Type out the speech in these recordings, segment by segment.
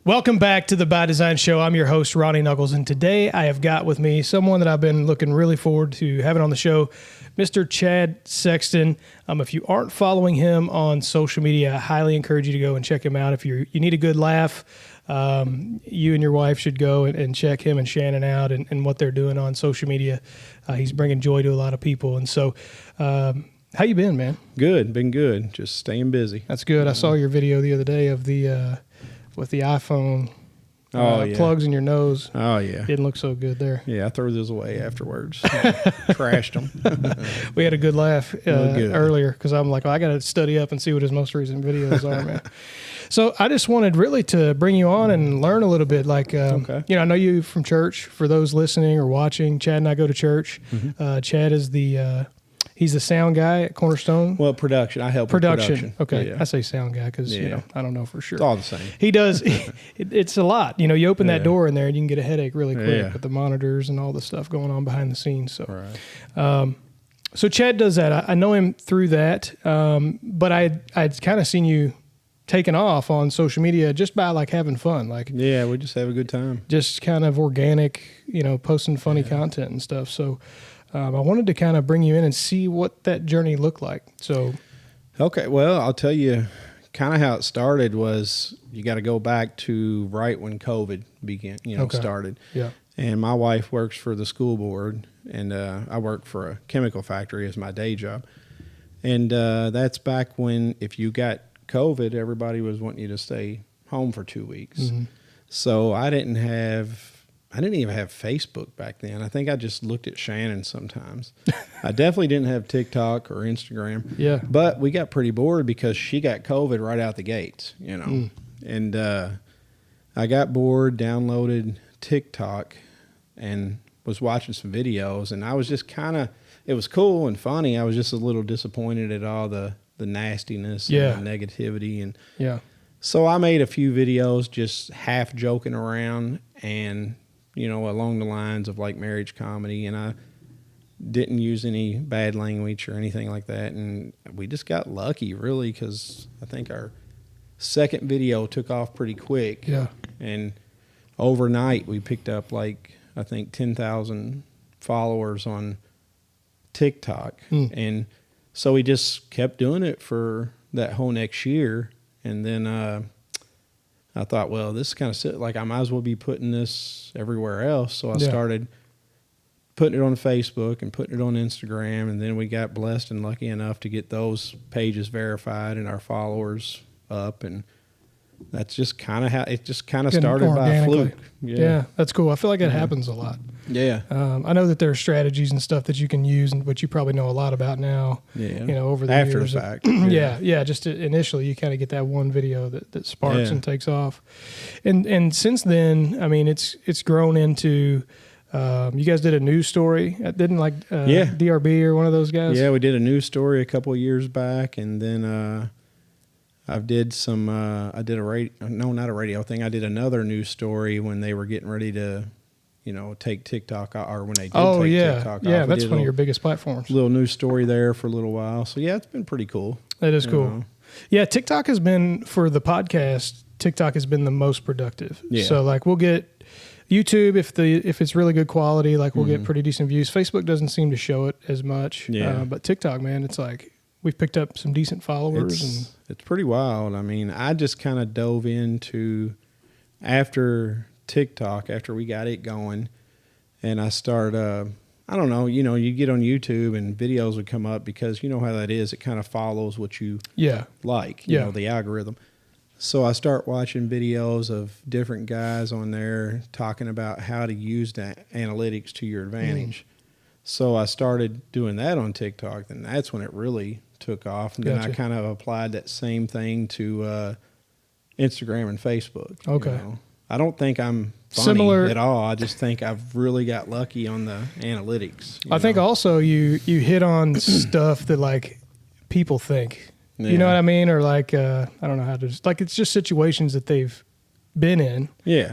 Welcome back to the By Design Show. I'm your host, Ronnie Knuckles, and today I have got with me someone that I've been looking really forward to having on the show, Mr. Chad Sexton. If you aren't following him on social media, I highly encourage you to go and check him out. If you need a good laugh, you and your wife should go and check him and Shannon out and what they're doing on social media. He's bringing joy to a lot of people. And so, how you been, man? Good, been good. Just staying busy. That's good. I saw your video the other day of the with the iPhone plugs in your nose. Oh, yeah. Didn't look so good there. Yeah, I threw those away afterwards. Trashed them. We had a good laugh earlier because I'm like, I got to study up and see what his most recent videos are, man. So I just wanted really to bring you on and learn a little bit. Like, okay. I know you from church. For those listening or watching, Chad and I go to church. Mm-hmm. Chad is he's the sound guy at Cornerstone. Well, production. I help with production. Okay. Yeah. I say sound guy because, I don't know for sure. It's all the same. He does. It's a lot. You open that door in there and you can get a headache really quick with the monitors and all the stuff going on behind the scenes. So, right. So Chad does that. I know him through that, but I'd kind of seen you taking off on social media just by like having fun. Like, yeah, we just have a good time. Just kind of organic, posting funny content and stuff. So I wanted to kind of bring you in and see what that journey looked like. So, okay, well, I'll tell you kind of how it started was you got to go back to right when COVID began, started. Yeah. And my wife works for the school board, and I work for a chemical factory as my day job. And that's back when if you got COVID, everybody was wanting you to stay home for 2 weeks. Mm-hmm. So I didn't even have Facebook back then. I think I just looked at Shannon sometimes. I definitely didn't have TikTok or Instagram. Yeah. But we got pretty bored because she got COVID right out the gates, And I got bored, downloaded TikTok, and was watching some videos. And I was just it was cool and funny. I was just a little disappointed at all the nastiness and the negativity. And so I made a few videos just half joking around and along the lines of like marriage comedy, and I didn't use any bad language or anything like that. And we just got lucky, really, because I think our second video took off pretty quick. Yeah. And overnight, we picked up like, I think 10,000 followers on TikTok. And so we just kept doing it for that whole next year. And then, I thought, well, this is kind of like I might as well be putting this everywhere else. So I started putting it on Facebook and putting it on Instagram. And then we got blessed and lucky enough to get those pages verified and our followers up. And that's just kind of how it just kind of started by a fluke. Yeah, that's cool. I feel like it happens a lot. Yeah. I know that there are strategies and stuff that you can use, which you probably know a lot about now. Yeah. Over the after years. the fact. Yeah. Just initially, you kind of get that one video that sparks and takes off, and since then, I mean, it's grown into. You guys did a news story, didn't DRB or one of those guys? Yeah, we did a news story a couple of years back, and then I did some. I did not a radio thing. I did another news story when they were getting ready to. Take TikTok or when they did TikTok off. Yeah, that's one of your biggest platforms. Little news story there for a little while. So, yeah, it's been pretty cool. That is cool. Yeah, TikTok has been, for the podcast, TikTok has been the most productive. Yeah. So, like, we'll get YouTube, if it's really good quality, like, we'll get pretty decent views. Facebook doesn't seem to show it as much. Yeah. But TikTok, man, it's like we've picked up some decent followers. It's pretty wild. I mean, I just kind of dove into after TikTok after we got it going, and I started I don't know, you get on YouTube and videos would come up because you know how that is, it kind of follows what you like, the algorithm. So I start watching videos of different guys on there talking about how to use that analytics to your advantage. So I started doing that on TikTok, and that's when it really took off. And then I kind of applied that same thing to Instagram and Facebook. Okay. I don't think I'm funny similar at all. I just think I've really got lucky on the analytics. I think also you hit on stuff that like people think. Yeah. You know what I mean? Or like I don't know how to like it's just situations that they've been in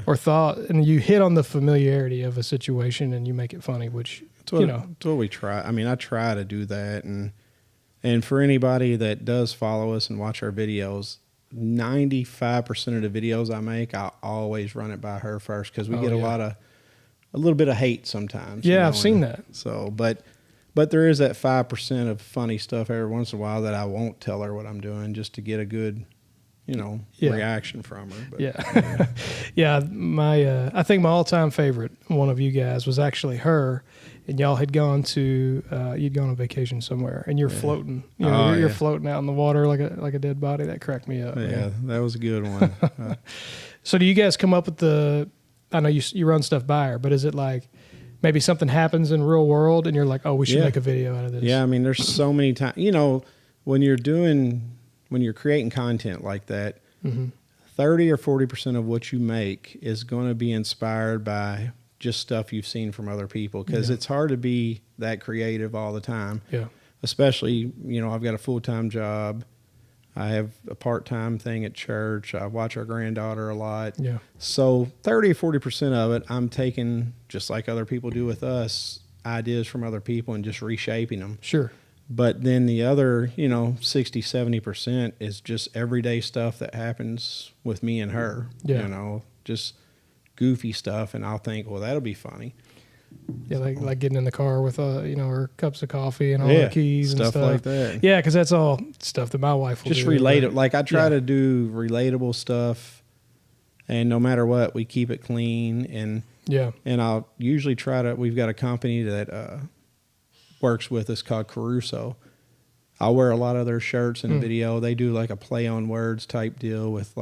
or thought, and you hit on the familiarity of a situation and you make it funny, which it's what we try. I mean, I try to do that, and for anybody that does follow us and watch our videos, 95% of the videos I make, I always run it by her first because we get a little bit of hate sometimes. Yeah, I've seen that. So, but there is that 5% of funny stuff every once in a while that I won't tell her what I'm doing just to get a good, reaction from her. But, yeah. Yeah. I think my all-time favorite, one of you guys, was actually her, and y'all had gone you'd gone on vacation somewhere, and you're floating. You're floating out in the water like a dead body. That cracked me up. Yeah, man. that was a good one. So do you guys come up with I know you run stuff by her, but is it like maybe something happens in real world and you're like, oh, we should make a video out of this? Yeah, I mean, there's so many times, when you're creating content like that, 30 or 40% of what you make is going to be inspired by just stuff you've seen from other people, because it's hard to be that creative all the time. Yeah. Especially, I've got a full-time job. I have a part-time thing at church. I watch our granddaughter a lot. Yeah. So 30 or 40% of it, I'm taking, just like other people do with us, ideas from other people and just reshaping them. Sure. But then the other, 60, 70% is just everyday stuff that happens with me and her. Yeah. Just goofy stuff. And I'll think, well, that'll be funny. Yeah, like getting in the car with her cups of coffee and all the keys and stuff like that. Yeah, because that's all stuff that my wife will just do. Relate it. Like I try to do relatable stuff, and no matter what, we keep it clean. And I'll usually we've got a company that works with us called Caruso. I'll wear a lot of their shirts in a video. They do like a play on words type deal with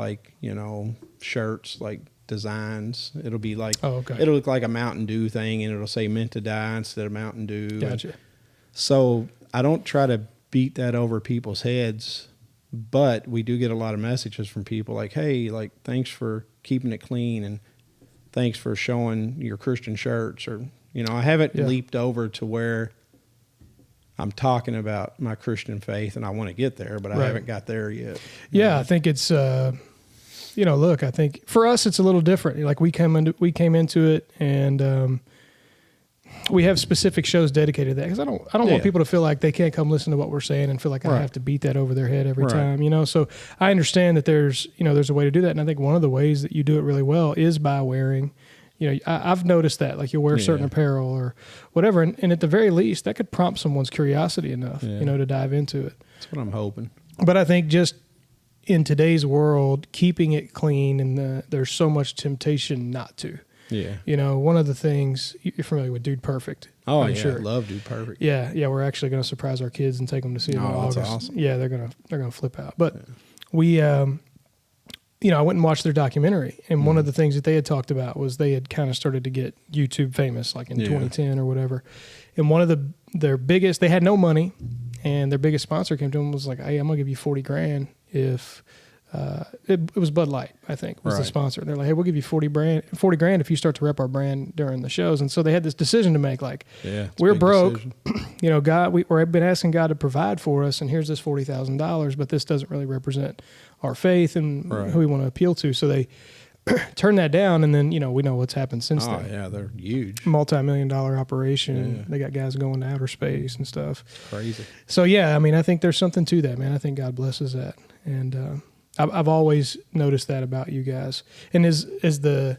shirts like designs. It'll be like, it'll look like a Mountain Dew thing, and it'll say meant to die instead of Mountain Dew. Gotcha. So I don't try to beat that over people's heads, but we do get a lot of messages from people like, hey, like, thanks for keeping it clean, and thanks for showing your Christian shirts. Or, I haven't leaped over to where I'm talking about my Christian faith and I want to get there, but I haven't got there yet. Yeah. I think it's, look, I think for us it's a little different. Like we came into it, and we have specific shows dedicated to that, because I don't want people to feel like they can't come listen to what we're saying and feel like I have to beat that over their head every time. So I understand that there's a way to do that, and I think one of the ways that you do it really well is by wearing. I've noticed that, like, you'll wear certain apparel or whatever, and at the very least that could prompt someone's curiosity enough, to dive into it. That's what I'm hoping. But I think just in today's world, keeping it clean, and there's so much temptation not to. Yeah. One of the things, you're familiar with Dude Perfect. Oh, I'm sure. I love Dude Perfect. Yeah. Yeah. We're actually going to surprise our kids and take them to see them in August. That's awesome. Yeah. They're going to flip out. But we, I went and watched their documentary, and one of the things that they had talked about was they had kind of started to get YouTube famous, like in 2010 or whatever. And one of their biggest, they had no money, and their biggest sponsor came to them and was like, hey, I'm going to give you $40,000 if it was Bud Light, I think, was the sponsor. They're like, hey, we'll give you $40,000 if you start to rep our brand during the shows. And so they had this decision to make, like, we're broke, God, we've been asking God to provide for us, and here's this $40,000, but this doesn't really represent our faith and who we want to appeal to. So they turned that down, and then, we know what's happened since then. Oh, yeah, they're huge. Multi-million-dollar operation. Yeah. They got guys going to outer space and stuff. Crazy. So, yeah, I mean, I think there's something to that, man. I think God blesses that. And I've always noticed that about you guys. And there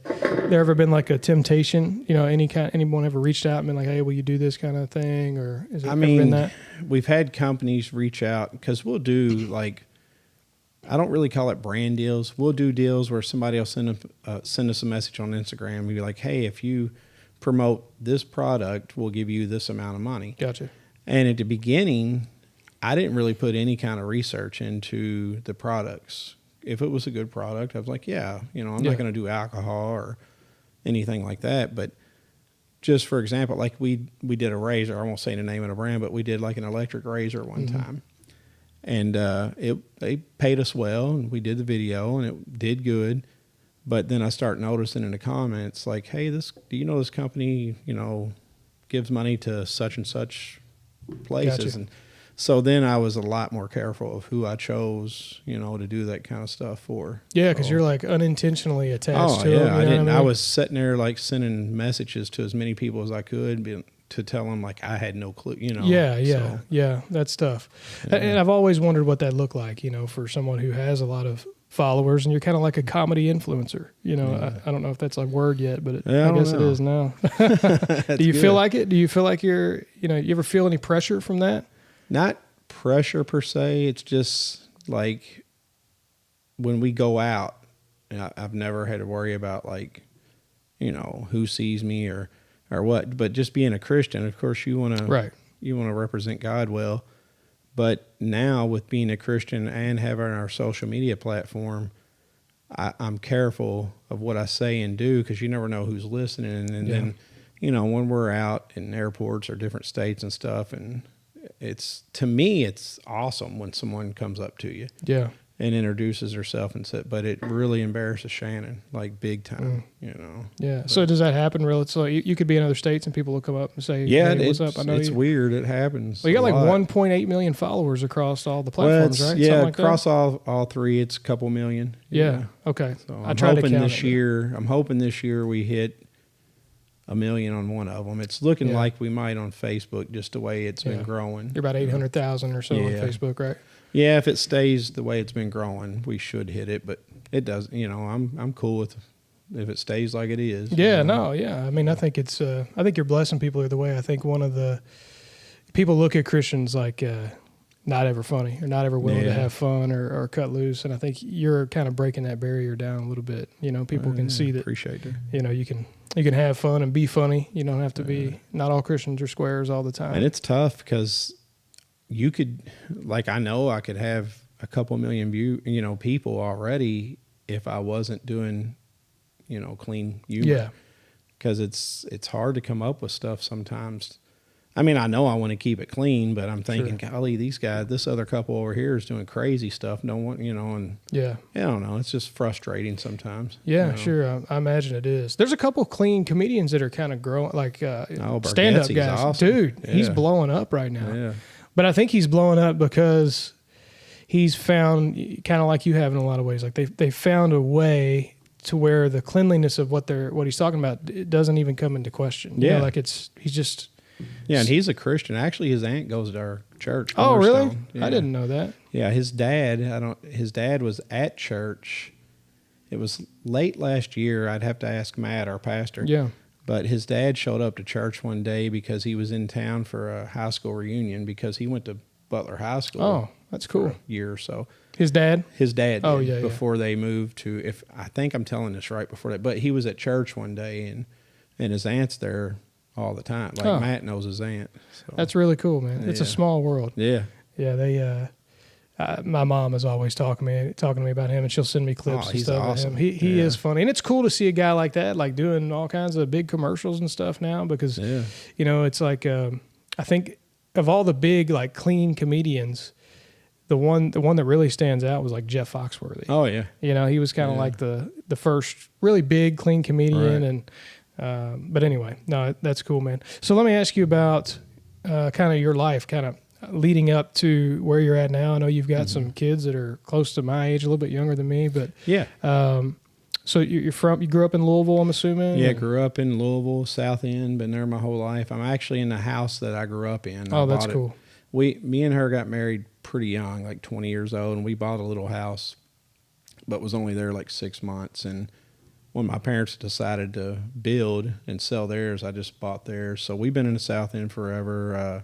ever been like a temptation? Anyone ever reached out and been like, "Hey, will you do this kind of thing?" Or is it ever been that? We've had companies reach out, because we'll do, like, I don't really call it brand deals. We'll do deals where somebody will send us a message on Instagram and be like, "Hey, if you promote this product, we'll give you this amount of money." Gotcha. And at the beginning, I didn't really put any kind of research into the products. If it was a good product, I was like, I'm not going to do alcohol or anything like that. But just for example, like we did a razor. I won't say the name of the brand, but we did like an electric razor one time. And they paid us well, and we did the video, and it did good. But then I start noticing in the comments, like, hey, do you know this company, gives money to such and such places? Gotcha. And so then I was a lot more careful of who I chose, to do that kind of stuff for. Yeah, because you're like unintentionally attached to them. I didn't. I was sitting there like sending messages to as many people as I could to tell them like I had no clue. Yeah, that's tough. Yeah. And I've always wondered what that looked like, for someone who has a lot of followers, and you're kind of like a comedy influencer. You know, I don't know if that's a word yet, but Yeah, I guess it is now. Do you feel like it? Do you feel like you ever feel any pressure from that? Not pressure per se. It's just like when we go out, I've never had to worry about like, who sees me or what. But just being a Christian, of course, you want to represent God well. But now with being a Christian and having our social media platform, I'm careful of what I say and do, because you never know who's listening. And then, when we're out in airports or different states and stuff, and to me, it's awesome when someone comes up to you. Yeah. And introduces herself and said, but it really embarrasses Shannon, like big time, Yeah. But, so does that happen really? So you could be in other states and people will come up and say, yeah, hey, what's up? I know it's weird. It happens. Well, you got like 1.8 million followers across all the platforms, right? Yeah, like across all three, it's a couple million. Yeah. Okay. So I tried to count I'm hoping this year we hit 1 million on one of them. It's looking like we might on Facebook, just the way it's been growing. You're about 800,000 or so on Facebook, right? Yeah, if it stays the way it's been growing, we should hit it. But it does. I'm cool with if it stays like it is. Yeah. No. Yeah. I mean, I think it's. I think you're blessing people either way. I think one of the people look at Christians like not ever funny or not ever willing to have fun or cut loose, and I think you're kind of breaking that barrier down a little bit. People can see that. Appreciate it. You can have fun and be funny. You don't have to be. Not all Christians are squares all the time. And it's tough because you could, like, I know I could have a couple million people already if I wasn't doing, clean humor. Yeah. Because it's hard to come up with stuff sometimes. I mean, I know I want to keep it clean, but I'm thinking, golly, this other couple over here is doing crazy stuff. No one, and I don't know. It's just frustrating sometimes. Yeah, sure. I imagine it is. There's a couple clean comedians that are kind of growing, like stand-up guys. Awesome. Dude, he's blowing up right now. Yeah. But I think he's blowing up because he's found, kind of like you have in a lot of ways, like they found a way to where the cleanliness of what he's talking about, it doesn't even come into question. Yeah. He's just. Yeah, and he's a Christian. Actually, his aunt goes to our church. Oh, really? Yeah. I didn't know that. Yeah, his dad was at church. It was late last year. I'd have to ask Matt, our pastor. Yeah. But his dad showed up to church one day because he was in town for a high school reunion because he went to Butler High School. Oh, that's cool. For a year or so. His dad? His dad. Oh, did, before they moved to, I think I'm telling this right before that, but he was at church one day and his aunt's there all the time. Like Matt knows his aunt. So. That's really cool, man. It's a small world. Yeah. Yeah, they. My mom is always talking to me about him, and she'll send me clips and stuff awesome. of him. He is funny, and it's cool to see a guy like that, like doing all kinds of big commercials and stuff now. Because it's like I think of all the big like clean comedians, the one that really stands out was like Jeff Foxworthy. Oh yeah, he was kind of like the first really big clean comedian, and but anyway, no, that's cool, man. So let me ask you about kind of your life, kind of leading up to where you're at now. I know you've got some kids that are close to my age, a little bit younger than me, but so you grew up in Louisville, I'm assuming? Yeah, grew up in Louisville, South End, been there my whole life. I'm actually in the house that I grew up in. Oh, that's cool. Me and her got married pretty young, like 20 years old, and we bought a little house, but was only there like 6 months. And when my parents decided to build and sell theirs, I just bought theirs. So we've been in the South End forever.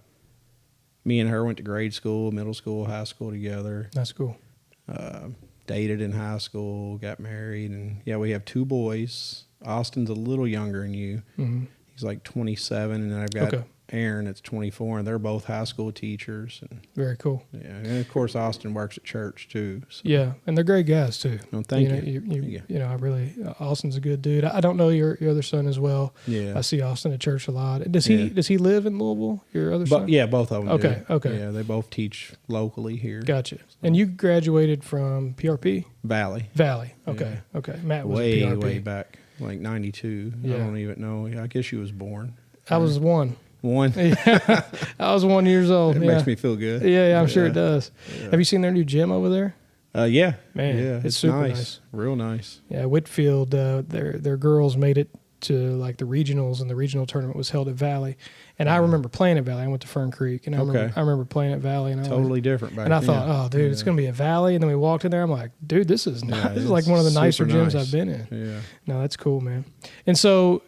Me and her went to grade school, middle school, high school together. That's cool. Dated in high school, got married, and we have 2 boys. Austin's a little younger than you. Mm-hmm. He's like 27, and then I've got Aaron that's 24, and they're both high school teachers. And very cool. Yeah, and of course Austin works at church too. So. Yeah, and they're great guys too. Well, thank you. I really Austin's a good dude. I don't know your other son as well. Yeah, I see Austin at church a lot. Does he live in Louisville? Your other son? Yeah, both of them. Okay, do. Okay. Yeah, they both teach locally here. Gotcha. So. And you graduated from PRP? Valley. Okay. Okay. Matt was way back, like 92. Yeah. I don't even know. I guess you was born. I was one. Yeah, I was 1 year old. It makes me feel good. Yeah, I'm sure it does. Yeah. Have you seen their new gym over there? Yeah, man, yeah, it's super nice, real nice. Yeah, Whitfield, their girls made it to like the regionals, and the regional tournament was held at Valley. And I remember playing at Valley. I went to Fern Creek, and I remember playing at Valley. And Totally different back then. And I then. thought, oh, dude, it's going to be a Valley. And then we walked in there. I'm like, dude, this is this is like one of the nicer gyms I've been in. Yeah. No, that's cool, man. And so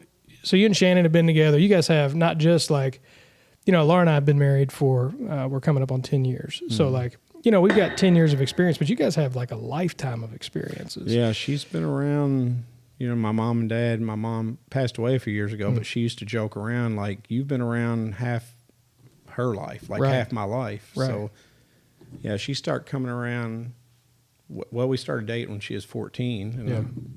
you and Shannon have been together. You guys have not just like, Laura and I have been married for, we're coming up on 10 years. So like, we've got 10 years of experience, but you guys have like a lifetime of experiences. Yeah, she's been around. My mom and dad. My mom passed away a few years ago, but she used to joke around like, you've been around half her life, like half my life. Right. So, yeah, she started coming around. Well, we started dating when she was 14,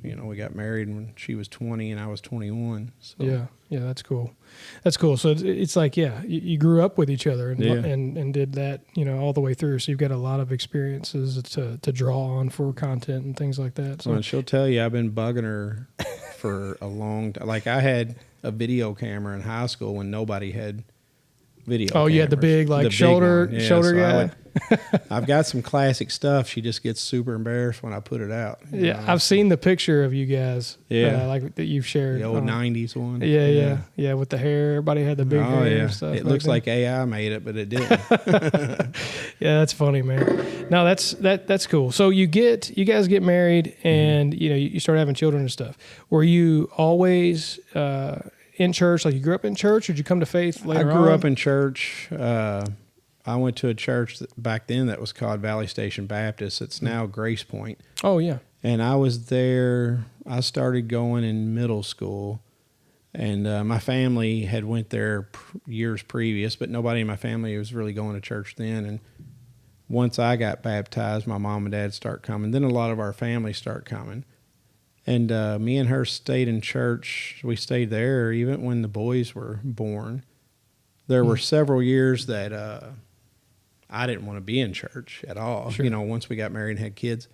and we got married when she was 20 and I was 21. So. Yeah, that's cool. That's cool. So it's like, you grew up with each other and did that, all the way through. So you've got a lot of experiences to draw on for content and things like that. So well, she'll tell you, I've been bugging her for a long time. Like I had a video camera in high school when nobody had video. Oh, you had the big shoulder guy. I've got some classic stuff. She just gets super embarrassed when I put it out. I've seen the picture of you guys. Like that you've shared. The old 90s one. Yeah, with the hair. Everybody had the big hair and stuff. It looks like AI made it, but it didn't. Yeah, that's funny, man. No, that's cool. So you guys get married, and you start having children and stuff. Were you always in church? Like you grew up in church, or did you come to faith later on? I grew up in church. I went to a church back then that was called Valley Station Baptist. It's now Grace Point. Oh, yeah. And I was there. I started going in middle school, and my family had went there years previous, but nobody in my family was really going to church then. And once I got baptized, my mom and dad start coming. Then a lot of our family start coming. And me and her stayed in church. We stayed there even when the boys were born. There were several years that I didn't want to be in church at all. Sure. Once we got married and had kids,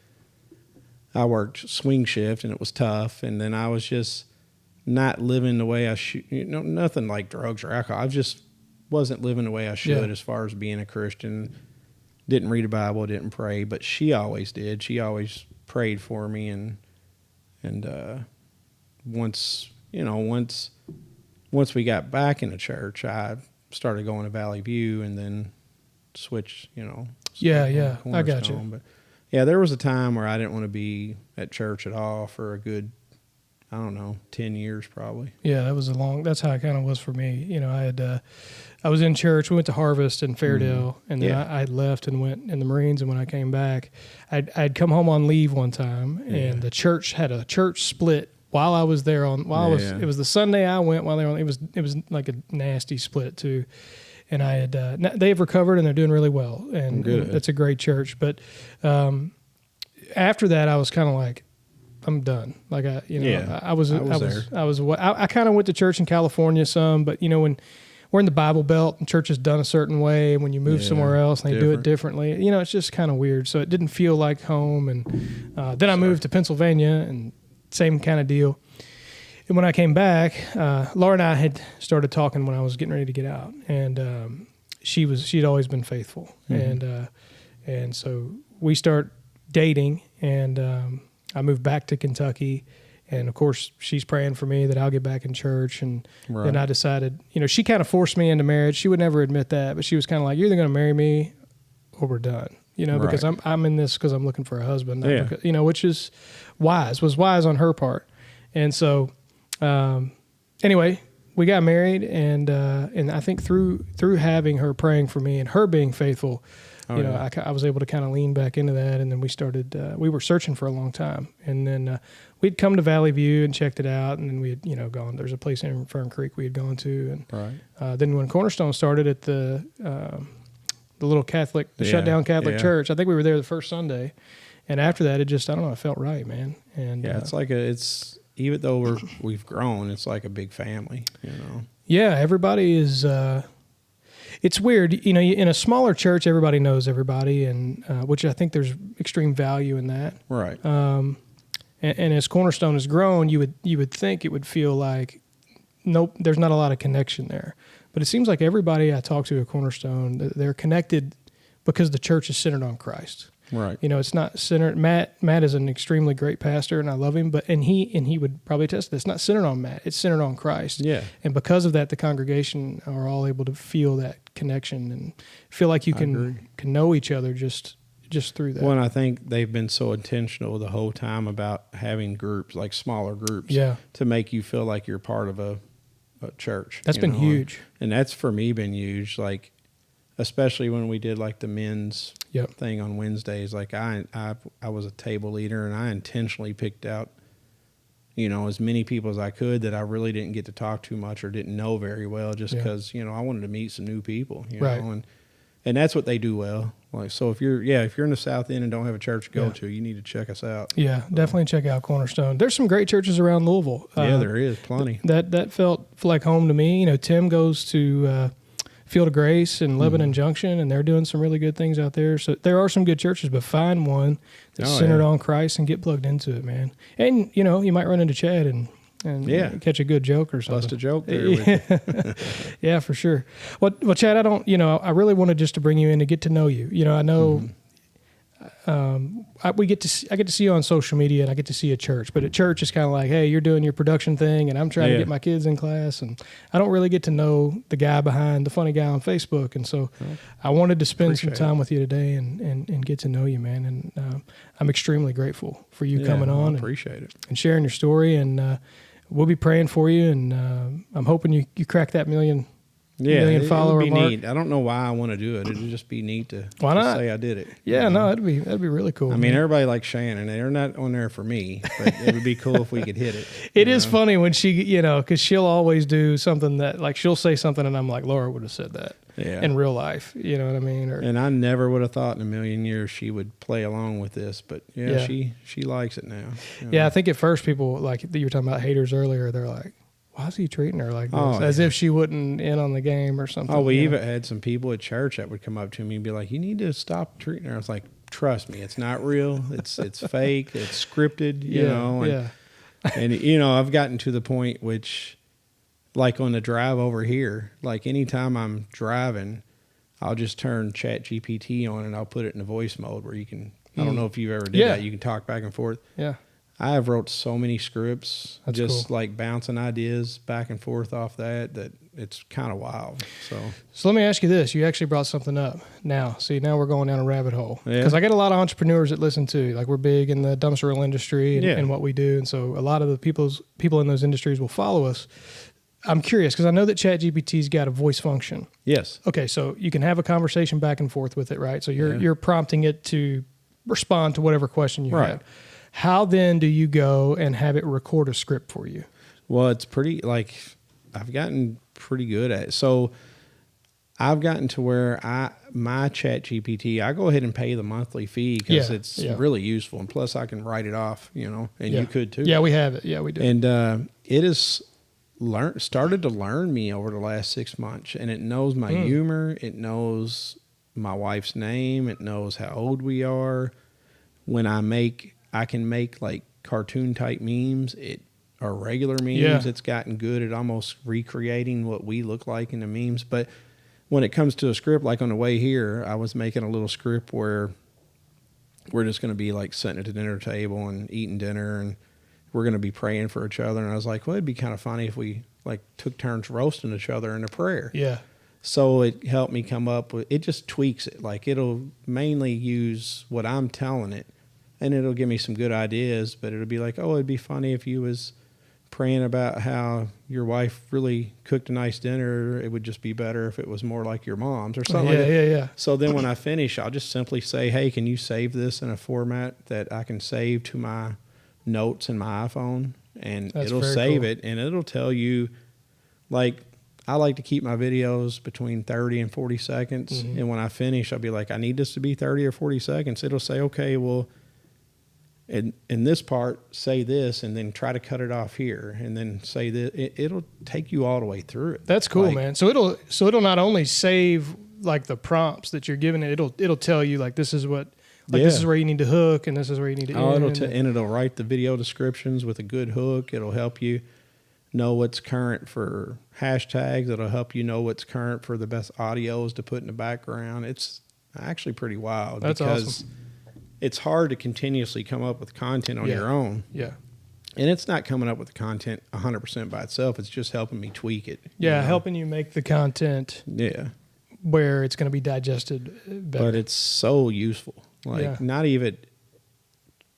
I worked swing shift and it was tough. And then I was just not living the way I should, nothing like drugs or alcohol. I just wasn't living the way I should as far as being a Christian. Didn't read a Bible, didn't pray, but she always did. She always prayed for me. And once we got back into church, I started going to Valley View and then switched, I got you. But yeah, there was a time where I didn't want to be at church at all for a good, 10 years probably. Yeah, that's how it kind of was for me. I was in church. We went to Harvest in Fairdale, and then I left and went in the Marines. And when I came back, I'd come home on leave one time, and the church had a church split while I was there it was the Sunday I went while they were on, it was like a nasty split too. And they have recovered and they're doing really well. And it's a great church. But, after that I was kind of like, I'm done. Like I kind of went to church in California some, but when we're in the Bible Belt and church is done a certain way, and when you move somewhere else and they do it differently, it's just kind of weird. So it didn't feel like home. And, then I moved to Pennsylvania and same kind of deal. And when I came back, Laura and I had started talking when I was getting ready to get out, and she'd always been faithful, and so we start dating, and I moved back to Kentucky, and of course she's praying for me that I'll get back in church, and then I decided, she kind of forced me into marriage. She would never admit that, but she was kind of like, you're either going to marry me or we're done. Because I'm in this because I'm looking for a husband, because, which was wise on her part, and so. Anyway, we got married, and I think through having her praying for me and her being faithful, I was able to kind of lean back into that. And then we started, we were searching for a long time, and then we'd come to Valley View and checked it out, and then we had gone. There's a place in Fern Creek we had gone to, and then when Cornerstone started at the little Catholic, shut down Catholic church, I think we were there the first Sunday, and after that, it felt right, man. And it's. Even though we've grown, it's like a big family, Yeah, everybody is. It's weird, in a smaller church, everybody knows everybody, and which I think there's extreme value in that. Right. And as Cornerstone has grown, you would think it would feel like, nope, there's not a lot of connection there. But it seems like everybody I talk to at Cornerstone, they're connected because the church is centered on Christ. Right. You know, it's not centered. Matt is an extremely great pastor, and I love him. But he would probably attest to this. It's not centered on Matt. It's centered on Christ. Yeah. And because of that, the congregation are all able to feel that connection and feel like you can know each other just through that. Well, and I think they've been so intentional the whole time about having groups, like smaller groups, to make you feel like you're part of a church. That's been huge. And that's for me been huge. Like, especially when we did like the men's thing on Wednesdays. Like I was a table leader, and I intentionally picked out, you know, as many people as I could that I really didn't get to talk to much or didn't know very well, just because, you know, I wanted to meet some new people, you know, and that's what they do well. Like, so if you're in the South End and don't have a church to go to, you need to check us out. Yeah, definitely check out Cornerstone. There's some great churches around Louisville. There is plenty. That felt like home to me. You know, Tim goes to Field of Grace and Lebanon Junction, and they're doing some really good things out there. So there are some good churches, but find one that's centered on Christ and get plugged into it, man. And, you know, you might run into Chad and catch a good joke or something. Bust a joke there with you. Yeah, for sure. Well, Chad, I really wanted just to bring you in to get to know you. You know, I know I get to see you on social media, and I get to see a church. But at church, it's kind of like, hey, you're doing your production thing, and I'm trying to get my kids in class, and I don't really get to know the guy behind the funny guy on Facebook. And so I wanted to spend some time with you today and get to know you, man. And I'm extremely grateful for you coming on. I appreciate it. And sharing your story. And we'll be praying for you, and I'm hoping you crack that million follower it'd be mark. neat. I don't know why I want to do it. It'd just be neat to say I did it. Yeah, you know? No, that'd be really cool. I mean, everybody likes Shannon. They're not on there for me, but it would be cool if we could hit it. It is funny when she, you know, because she'll always do something that, like, she'll say something, and I'm like, Laura would have said that in real life. You know what I mean? And I never would have thought in a million years she would play along with this, but she likes it now. You know? Yeah, I think at first people, like you were talking about haters earlier, they're like, why is he treating her like this? As if she wouldn't in on the game or something. Oh, we even had some people at church that would come up to me and be like, you need to stop treating her. I was like, trust me, it's not real. It's fake. It's scripted, you know. And, and, you know, I've gotten to the point which, like on the drive over here, like anytime I'm driving, I'll just turn ChatGPT on and I'll put it in the voice mode where you can, I don't know if you've ever did that. You can talk back and forth. Yeah. I have wrote so many scripts, That's just cool. like bouncing ideas back and forth off that it's kind of wild. So let me ask you this. You actually brought something up now. See, now we're going down a rabbit hole. Because I get a lot of entrepreneurs that listen to, like, we're big in the dumpster oil industry and what we do. And so a lot of the people in those industries will follow us. I'm curious because I know that ChatGPT's got a voice function. Yes. Okay, so you can have a conversation back and forth with it, right? So you're prompting it to respond to whatever question you have. How then do you go and have it record a script for you? Well, it's pretty, like, I've gotten pretty good at it. So I've gotten to where my ChatGPT, I go ahead and pay the monthly fee because it's really useful. And plus I can write it off, you know, and you could too. Yeah, we have it. Yeah, we do. And it has started to learn me over the last 6 months, and it knows my humor. It knows my wife's name. It knows how old we are. When I can make like cartoon type memes, or regular memes. It's gotten good at almost recreating what we look like in the memes. But when it comes to a script, like on the way here, I was making a little script where we're just going to be like sitting at the dinner table and eating dinner, and we're going to be praying for each other. And I was like, well, it'd be kind of funny if we like took turns roasting each other in a prayer. Yeah. So it helped me come up with, it just tweaks it. Like it'll mainly use what I'm telling it, and it'll give me some good ideas, but it'll be like, oh, it'd be funny if you was praying about how your wife really cooked a nice dinner. It would just be better if it was more like your mom's or something like that. Yeah. So then when I finish, I'll just simply say, hey, can you save this in a format that I can save to my notes in my iPhone? And it'll save it, and it'll tell you, like, I like to keep my videos between 30 and 40 seconds. Mm-hmm. And when I finish, I'll be like, I need this to be 30 or 40 seconds. It'll say, okay, well, in this part, say this, and then try to cut it off here, and then say this. It'll take you all the way through it. That's cool, like, man. So it'll not only save like the prompts that you're giving it, it'll tell you like this is what, like this is where you need to hook, and this is where you need to end. And it'll write the video descriptions with a good hook. It'll help you know what's current for hashtags. It'll help you know what's current for the best audios to put in the background. It's actually pretty wild. That's awesome. it's hard to continuously come up with content on your own. Yeah. And it's not coming up with the content 100% by itself. It's just helping me tweak it. Yeah, helping you make the content where it's going to be digested better. But it's so useful. Like, not even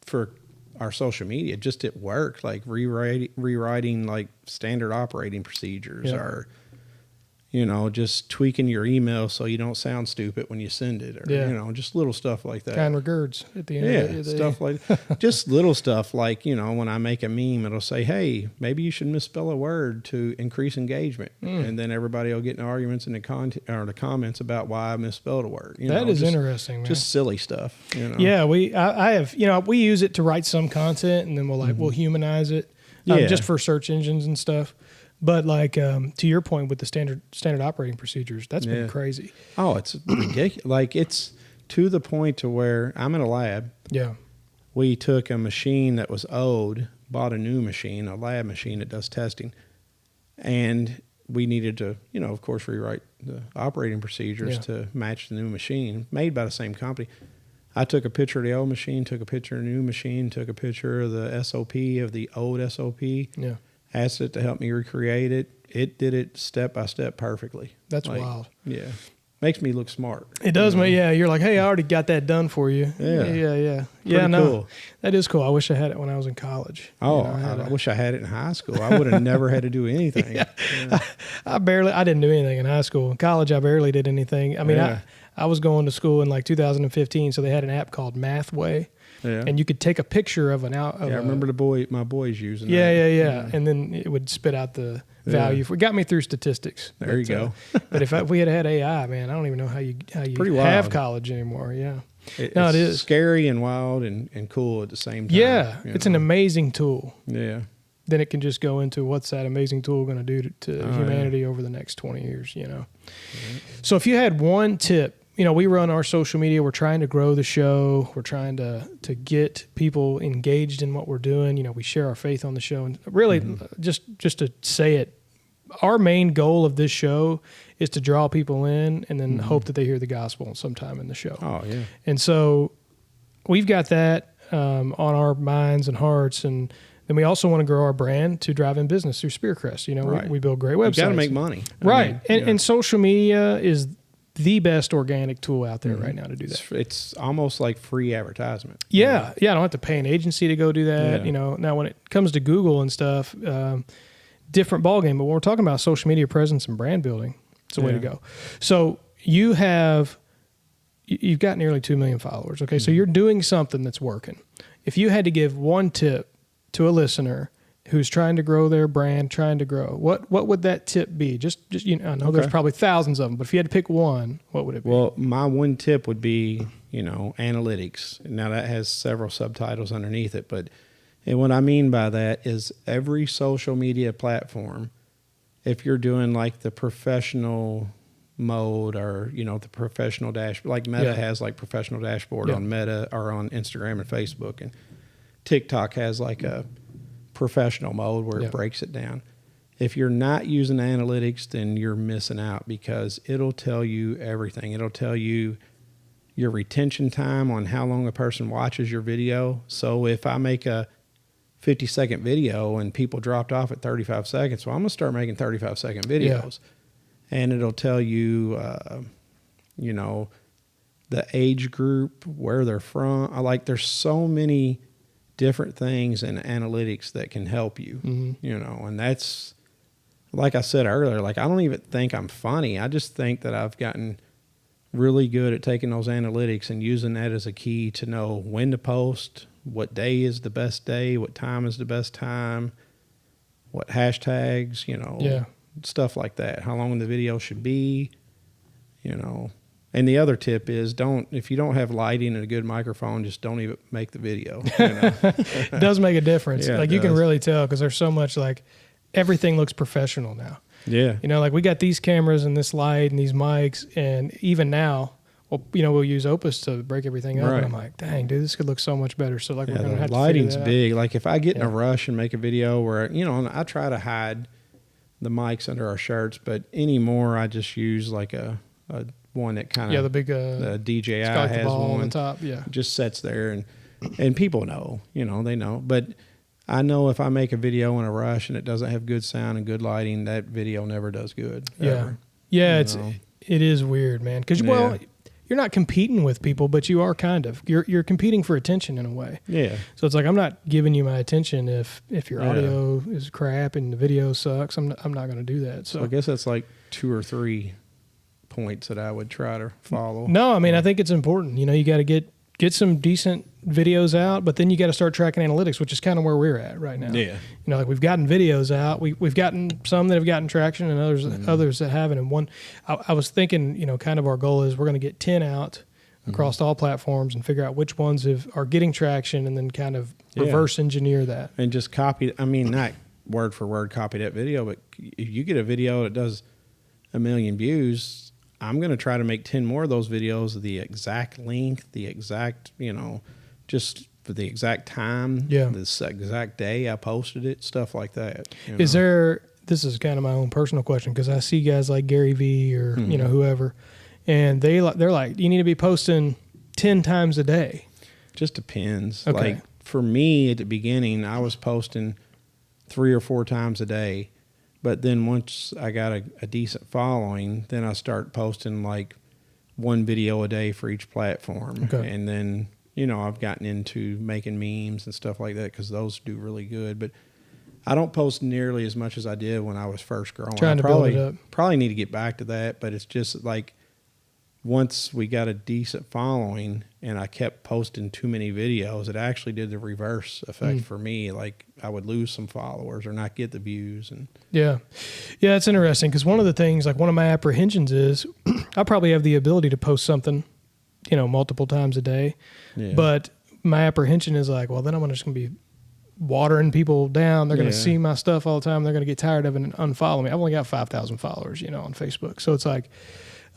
for our social media, just at work, like rewriting like standard operating procedures or, you know, just tweaking your email so you don't sound stupid when you send it, or, you know, just little stuff like that. Kind regards at the end of the day. Stuff like just little stuff like, you know, when I make a meme, it'll say, hey, maybe you should misspell a word to increase engagement. And then everybody will get in arguments in the comments about why I misspelled a word. You that know, is interesting, man. Just silly stuff. You know? Yeah, I have, you know, we use it to write some content, and then we'll humanize it just for search engines and stuff. But like to your point with the standard operating procedures, that's been crazy. Oh, it's ridiculous. Like, it's to the point to where I'm in a lab. Yeah. We took a machine that was old, bought a new machine, a lab machine that does testing, and we needed to, you know, of course, rewrite the operating procedures to match the new machine made by the same company. I took a picture of the old machine, took a picture of the new machine, took a picture of the SOP of the old SOP. Yeah. Asked it to help me recreate it. It did it step by step perfectly. That's wild. Yeah. Makes me look smart. It does, man. Yeah. You're like, hey, I already got that done for you. Yeah. Cool. That is cool. I wish I had it when I was in college. Oh, you know, I wish I had it in high school. I would have never had to do anything. I didn't do anything in high school. In college, I barely did anything. I mean, I was going to school in like 2015, so they had an app called Mathway. Yeah. And you could take a picture of I remember my boys using that. Yeah. And then it would spit out the value. It got me through statistics. There you go. But if we had had AI, man, I don't even know how you have college anymore. Yeah. It is scary and wild and cool at the same time. Yeah. It's an amazing tool. Yeah. Then it can just go into what's that amazing tool going to do to humanity over the next 20 years, you know. So if you had one tip, you know, we run our social media. We're trying to grow the show. We're trying to get people engaged in what we're doing. You know, we share our faith on the show. And really, just to say it, our main goal of this show is to draw people in and then hope that they hear the gospel sometime in the show. Oh, yeah. And so we've got that on our minds and hearts. And then we also want to grow our brand to drive in business through Spearcrest. You know, we build great websites. You got to make money. Right. And social media is the best organic tool out there right now to do that. It's almost like free advertisement. Yeah. I don't have to pay an agency to go do that. You know, now when it comes to Google and stuff, different ballgame. But when we're talking about social media presence and brand building, it's the way to go. So you've got nearly 2 million followers. Okay. So you're doing something that's working. If you had to give one tip to a listener who's trying to grow their brand, trying to grow, what would that tip be? Just you know, I know there's probably thousands of them, but if you had to pick one, what would it be? Well, my one tip would be, you know, analytics. Now that has several subtitles underneath it, and what I mean by that is every social media platform, if you're doing like the professional mode or, you know, the professional dashboard, like Meta has like professional dashboard on Meta or on Instagram and Facebook, and TikTok has like a professional mode where it breaks it down. If you're not using analytics, then you're missing out, because it'll tell you everything. It'll tell you your retention time on how long a person watches your video. So if I make a 50-second video and people dropped off at 35 seconds, well, I'm going to start making 35-second videos. And it'll tell you, you know, the age group, where they're from. There's so many different things in analytics that can help you, you know, and that's, like I said earlier, like I don't even think I'm funny. I just think that I've gotten really good at taking those analytics and using that as a key to know when to post, what day is the best day, what time is the best time, what hashtags, you know, stuff like that, how long the video should be, you know. And the other tip is if you don't have lighting and a good microphone, just don't even make the video. You know? It does make a difference. Like you can really tell, because there's so much, like everything looks professional now. Yeah. You know, like we got these cameras and this light and these mics, and even now, well, you know, we'll use Opus to break everything up. And I'm like, dang, dude, this could look so much better. So like we're going to have to lighting's big. Like if I get in a rush and make a video where, you know, and I try to hide the mics under our shirts, but anymore I just use like a one that kind of Yeah, the big DJI it's got like the has ball one. on the top. Yeah, just sits there, and people know, they know. But I know if I make a video in a rush and it doesn't have good sound and good lighting, that video never does good. Yeah, ever. yeah. It is weird, man. Because well, you're not competing with people, but you are kind of. You're competing for attention in a way. Yeah. So it's like I'm not giving you my attention if your audio is crap and the video sucks. I'm not going to do that. So I guess that's like 2 or 3 points that I would try to follow. No, I mean I think it's important. You got to get some decent videos out, but then you got to start tracking analytics, which is kind of where we're at right now. Yeah. Like we've gotten videos out. We've gotten some that have gotten traction and others that haven't. And I was thinking, kind of our goal is we're going to get 10 out across all platforms and figure out which ones are getting traction and then kind of reverse engineer that. And just copy, not word for word copy that video, but if you get a video that does 1 million views, I'm going to try to make 10 more of those videos, the exact length, the exact, just for the exact time, this exact day I posted it, stuff like that. This is kind of my own personal question, because I see guys like Gary Vee or, whoever, and they're like, you need to be posting 10 times a day. Just depends. Okay. Like for me at the beginning, I was posting 3 or 4 times a day. But then once I got a decent following, then I start posting like 1 video a day for each platform. Okay. And then, I've gotten into making memes and stuff like that because those do really good. But I don't post nearly as much as I did when I was first growing. Trying to build it up. Probably need to get back to that, but it's just like once we got a decent following and I kept posting too many videos, it actually did the reverse effect for me. Like I would lose some followers or not get the views. And yeah, it's interesting because one of the things, like one of my apprehensions is I probably have the ability to post something, multiple times a day, but my apprehension is like, well, then I'm just going to be watering people down. They're going to see my stuff all the time. They're going to get tired of it and unfollow me. I've only got 5,000 followers, on Facebook. So it's like,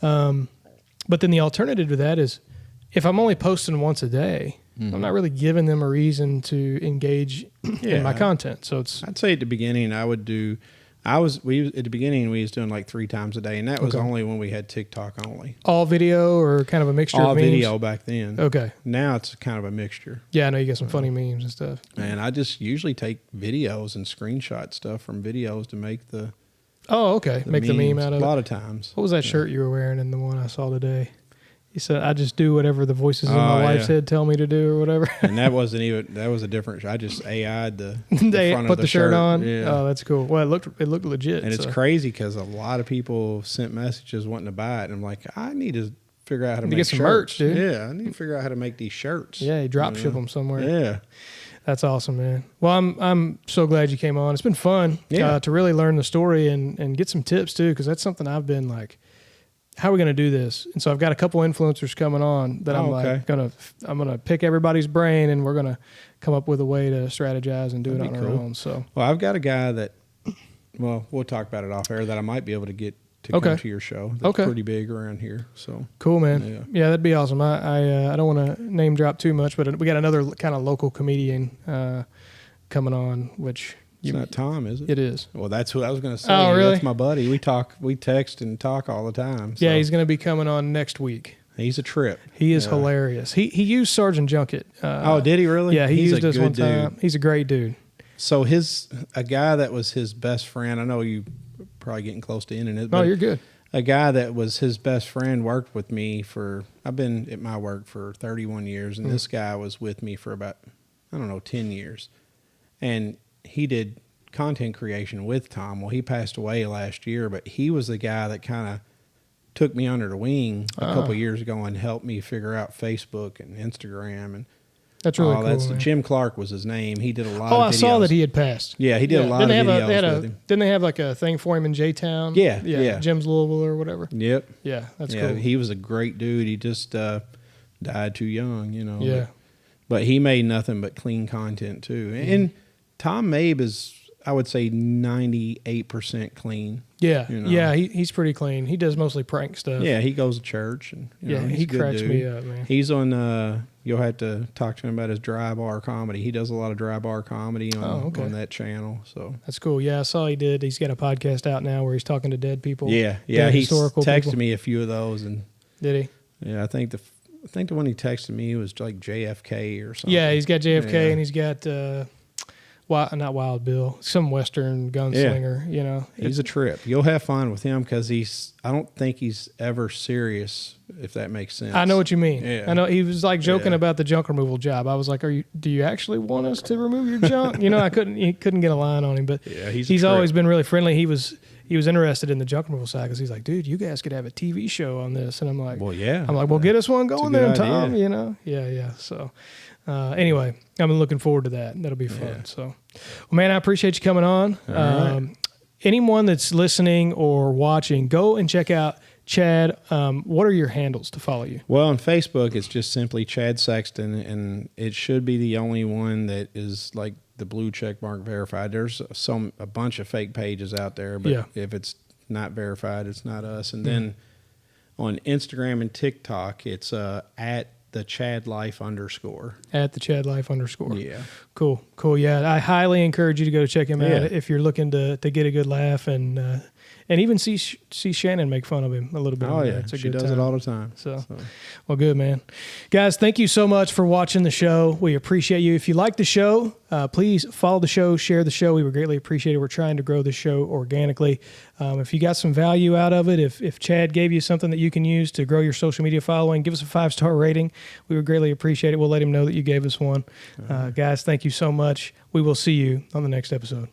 but then the alternative to that is if I'm only posting once a day, I'm not really giving them a reason to engage in my content. So I'd say at the beginning at the beginning we was doing like 3 times a day, and that was only when we had TikTok only. All video or kind of a mixture of memes? All video back then. Okay. Now it's kind of a mixture. Yeah, I know you get some funny memes and stuff. And I just usually take videos and screenshot stuff from videos to make the Oh, okay. Make memes, the meme out of it. A lot of times. What was that shirt you were wearing in the one I saw today? He said, I just do whatever the voices in my wife's head tell me to do or whatever. And that was a different, I just AI'd the they front put of the shirt on. Yeah. Oh, that's cool. Well, it looked legit. And it's crazy because a lot of people sent messages wanting to buy it. And I'm like, I need to figure out how to make get some shirts. merch, dude. Yeah, I need to figure out how to make these shirts. Yeah, you drop ship them somewhere. Yeah. That's awesome, man. Well, I'm so glad you came on. It's been fun to really learn the story and get some tips too, because that's something I've been like, how are we going to do this? And so I've got a couple influencers coming on that I'm gonna pick everybody's brain, and we're gonna come up with a way to strategize and do it on our own. So, well, I've got a guy that, we'll talk about it off air, that I might be able to get to come to your show. That's pretty big around here. So cool, man. Yeah, that'd be awesome. I don't want to name drop too much, but we got another kind of local comedian coming on, which it's not Tom, is it? It is. Well, that's who I was going to say. Oh, really? That's my buddy. We text and talk all the time. So. Yeah, he's going to be coming on next week. He's a trip. He is hilarious. He used Sergeant Junket. Did he really? Yeah, he used us one time. Dude. He's a great dude. So a guy that was his best friend, I know you probably getting close to ending it. But you're good. A guy that was his best friend worked with me I've been at my work for 31 years, and this guy was with me for about, 10 years. And he did content creation with Tom. Well, he passed away last year, but he was the guy that kind of took me under the wing a couple of years ago and helped me figure out Facebook and Instagram. And that's really cool. Jim Clark was his name. He did a lot of videos. I saw that he had passed. Yeah, he did a lot of videos with him. Didn't they have like a thing for him in J-Town? Yeah. Jim's Louisville or whatever. Yep. Yeah, that's cool. He was a great dude. He just died too young, Yeah. But he made nothing but clean content too. And Tom Mabe is, I would say, 98% clean. Yeah, yeah, he's pretty clean. He does mostly prank stuff. Yeah, he goes to church, and he cracks me up, man. He's on. You'll have to talk to him about his dry bar comedy. He does a lot of dry bar comedy on that channel. So that's cool. Yeah, I saw he did. He's got a podcast out now where he's talking to dead people. Yeah. He's texted me a few of those, and Did he? Yeah, I think the one he texted me was like JFK or something. Yeah, he's got JFK and he's got not Wild Bill, some Western gunslinger. You know, he's a trip. You'll have fun with him because I don't think he's ever serious, if that makes sense. I know what you mean. Yeah. I know he was like joking about the junk removal job. I was like, do you actually want us to remove your junk? You know, he couldn't get a line on him, but he's always been really friendly. He was interested in the junk removal side because he's like, dude, you guys could have a TV show on this. And I'm like, well, get us one going then, Tom. You know? Yeah. So anyway, I'm looking forward to that. That'll be fun. Yeah. So, well, man, I appreciate you coming on. Right. Anyone that's listening or watching, go and check out Chad. What are your handles to follow you? Well, on Facebook, it's just simply Chad Sexton, and it should be the only one that is like the blue check mark verified. There's a bunch of fake pages out there, but if it's not verified, it's not us. And then on Instagram and TikTok, it's at the Chad Life _. At the Chad Life _ Yeah. Cool. Yeah, I highly encourage you to go check him out if you're looking to get a good laugh and even see Shannon make fun of him a little bit. Oh, yeah. She does it all the time. So, well, good, man. Guys, thank you so much for watching the show. We appreciate you. If you like the show, please follow the show, share the show. We would greatly appreciate it. We're trying to grow the show organically. If you got some value out of it, if Chad gave you something that you can use to grow your social media following, give us a 5-star rating. We would greatly appreciate it. We'll let him know that you gave us one. Guys, thank you so much. We will see you on the next episode.